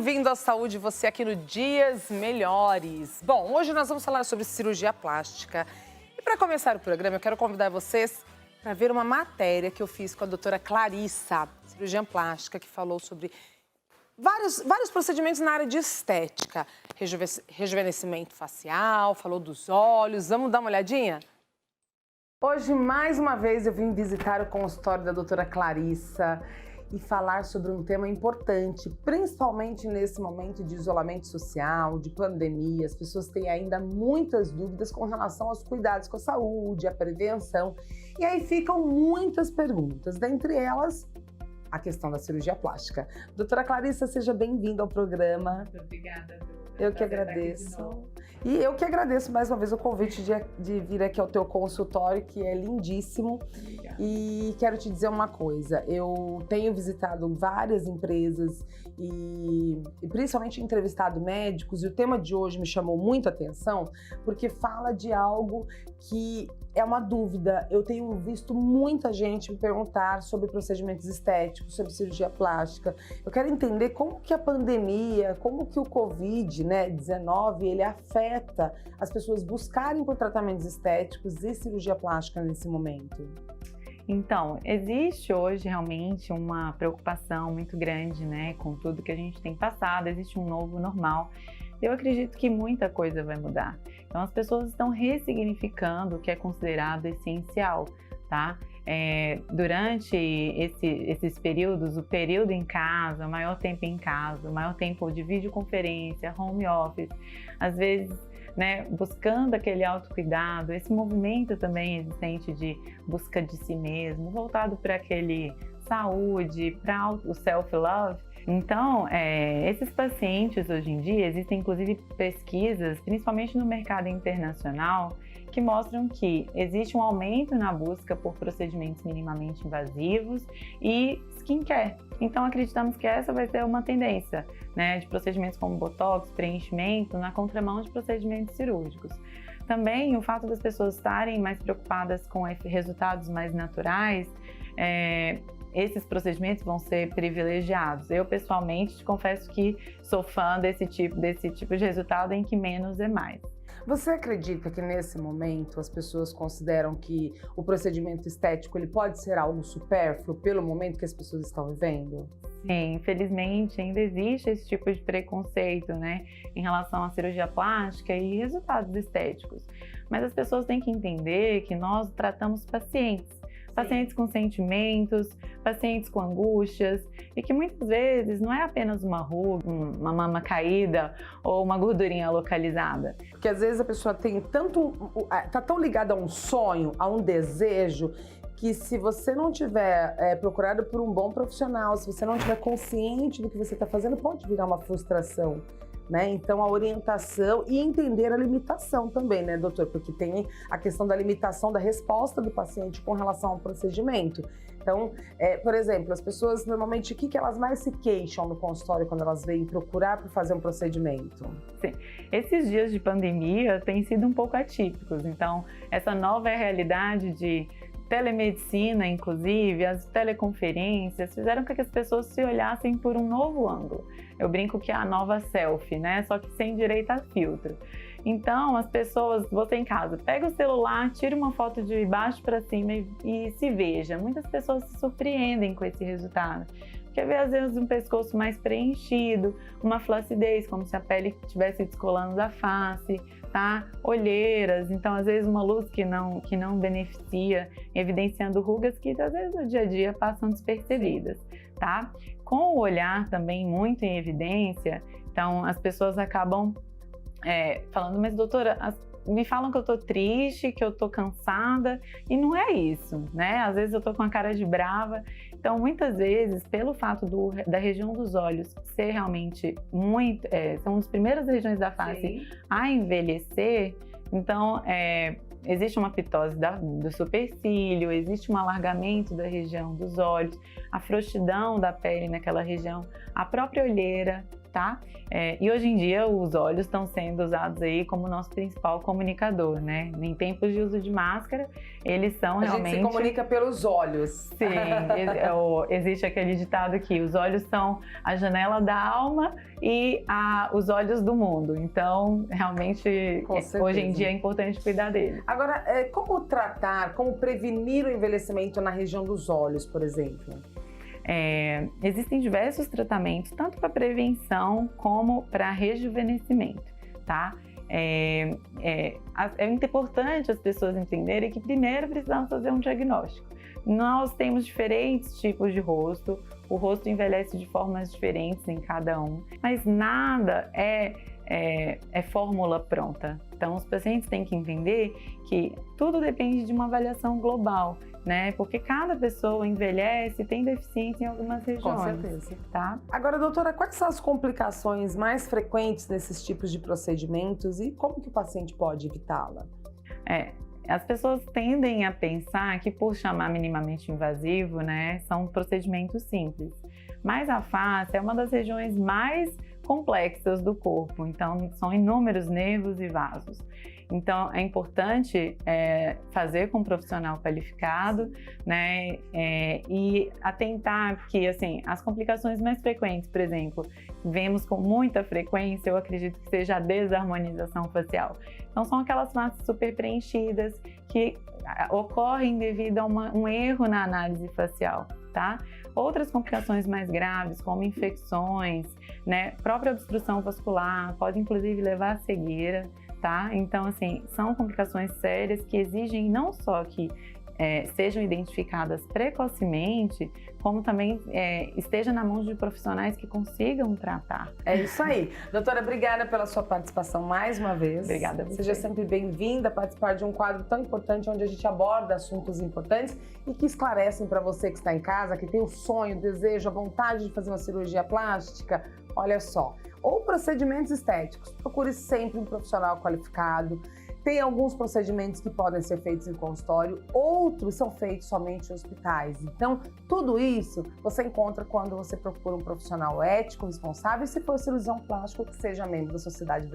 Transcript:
bem-vindo à Saúde, você aqui no Dias Melhores. Bom, hoje nós vamos falar sobre cirurgia plástica. E para começar o programa, eu quero convidar vocês para ver uma matéria que eu fiz com a doutora Clarissa, cirurgiã plástica, que falou sobre vários procedimentos na área de estética. Rejuvenescimento facial, falou dos olhos. Vamos dar uma olhadinha? Hoje, mais uma vez, eu vim visitar o consultório da doutora Clarissa e falar sobre um tema importante, principalmente nesse momento de isolamento social, de pandemia. As pessoas têm ainda muitas dúvidas com relação aos cuidados com a saúde, a prevenção. E aí ficam muitas perguntas, dentre elas, a questão da cirurgia plástica. Doutora Clarissa, seja bem-vinda ao programa. Muito obrigada. Eu que agradeço. E eu que agradeço mais uma vez o convite de vir aqui ao teu consultório, que é lindíssimo. Obrigada. E quero te dizer uma coisa, eu tenho visitado várias empresas e principalmente entrevistado médicos, e o tema de hoje me chamou muito a atenção, porque fala de algo que é uma dúvida. Eu tenho visto muita gente me perguntar sobre procedimentos estéticos, sobre cirurgia plástica. Eu quero entender como que a pandemia, como que o Covid-19, ele afeta as pessoas buscarem por tratamentos estéticos e cirurgia plástica nesse momento. Então, existe hoje realmente uma preocupação muito grande, né, com tudo que a gente tem passado, existe um novo normal. Eu acredito que muita coisa vai mudar. Então, as pessoas estão ressignificando o que é considerado essencial, tá? Durante esses períodos, o período em casa, o maior tempo em casa, o maior tempo de videoconferência, home office, às vezes, né, buscando aquele autocuidado, esse movimento também existente de busca de si mesmo, voltado para aquele saúde, para o self-love. Então, esses pacientes hoje em dia, existem inclusive pesquisas, principalmente no mercado internacional, que mostram que existe um aumento na busca por procedimentos minimamente invasivos e skincare. Então, acreditamos que essa vai ser uma tendência, né, de procedimentos como botox, preenchimento, na contramão de procedimentos cirúrgicos. Também o fato das pessoas estarem mais preocupadas com resultados mais naturais, esses procedimentos vão ser privilegiados. Eu, pessoalmente, te confesso que sou fã desse tipo de resultado em que menos é mais. Você acredita que nesse momento as pessoas consideram que o procedimento estético ele pode ser algo supérfluo pelo momento que as pessoas estão vivendo? Sim, infelizmente ainda existe esse tipo de preconceito, né, em relação à cirurgia plástica e resultados estéticos. Mas as pessoas têm que entender que nós tratamos pacientes. Pacientes com sentimentos, pacientes com angústias, e que muitas vezes não é apenas uma ruga, uma mama caída ou uma gordurinha localizada. Porque às vezes a pessoa tem tá tão ligada a um sonho, a um desejo, que se você não tiver procurado por um bom profissional, se você não tiver consciente do que você está fazendo, pode virar uma frustração. Né? Então, a orientação e entender a limitação também, né, doutor? Porque tem a questão da limitação da resposta do paciente com relação ao procedimento. Então, por exemplo, as pessoas normalmente, o que elas mais se queixam no consultório quando elas vêm procurar para fazer um procedimento? Sim, esses dias de pandemia têm sido um pouco atípicos. Então, essa nova realidade de telemedicina, inclusive, as teleconferências, fizeram com que as pessoas se olhassem por um novo ângulo. Eu brinco que é a nova selfie, né? Só que sem direito a filtro. Então, as pessoas, você em casa, pega o celular, tira uma foto de baixo para cima e se veja. Muitas pessoas se surpreendem com esse resultado. Porque vê, às vezes, um pescoço mais preenchido, uma flacidez, como se a pele estivesse descolando da face, tá? Olheiras, então, às vezes, uma luz que não beneficia, evidenciando rugas que, às vezes, no dia a dia passam despercebidas, tá? Com o olhar também muito em evidência, então, as pessoas acabam falando, mas doutora, me falam que eu tô triste, que eu tô cansada, e não é isso, né? Às vezes eu tô com a cara de brava. Então, muitas vezes, pelo fato da região dos olhos ser realmente muito, são uma das primeiras regiões da face Sim. a envelhecer, então, existe uma pitose do supercílio, existe um alargamento da região dos olhos, a frouxidão da pele naquela região, a própria olheira, tá? E hoje em dia os olhos estão sendo usados aí como nosso principal comunicador, né? Em tempos de uso de máscara, eles são realmente... A gente se comunica pelos olhos. Sim, existe aquele ditado que os olhos são a janela da alma e os olhos do mundo. Então, realmente, hoje em dia é importante cuidar deles. Agora, como tratar, como prevenir o envelhecimento na região dos olhos, por exemplo? Existem diversos tratamentos, tanto para prevenção como para rejuvenescimento, tá? É importante as pessoas entenderem que primeiro precisamos fazer um diagnóstico. Nós temos diferentes tipos de rosto, o rosto envelhece de formas diferentes em cada um, mas nada é fórmula pronta. Então, os pacientes têm que entender que tudo depende de uma avaliação global, né? Porque cada pessoa envelhece e tem deficiência em algumas regiões. Com certeza. Tá? Agora, doutora, quais são as complicações mais frequentes nesses tipos de procedimentos e como que o paciente pode evitá-la? As pessoas tendem a pensar que, por chamar minimamente invasivo, né, são procedimentos simples. Mas a face é uma das regiões mais complexas do corpo, então são inúmeros nervos e vasos. Então é importante fazer com um profissional qualificado, né, e atentar que assim, as complicações mais frequentes, por exemplo, vemos com muita frequência, eu acredito que seja a desarmonização facial. Então são aquelas faces super preenchidas que ocorrem devido a um erro na análise facial, tá? Outras complicações mais graves, como infecções, né, própria obstrução vascular, pode inclusive levar à cegueira, tá? Então, assim, são complicações sérias que exigem não só que sejam identificadas precocemente, como também esteja na mão de profissionais que consigam tratar. É isso aí. Doutora, obrigada pela sua participação mais uma vez. Obrigada a você. Seja sempre bem-vinda a participar de um quadro tão importante, onde a gente aborda assuntos importantes e que esclarecem para você que está em casa, que tem o sonho, o desejo, a vontade de fazer uma cirurgia plástica. Olha só, ou procedimentos estéticos, procure sempre um profissional qualificado. Tem alguns procedimentos que podem ser feitos em consultório, outros são feitos somente em hospitais. Então, tudo isso você encontra quando você procura um profissional ético, responsável, e se for cirurgião plástico, que seja membro da Sociedade Brasileira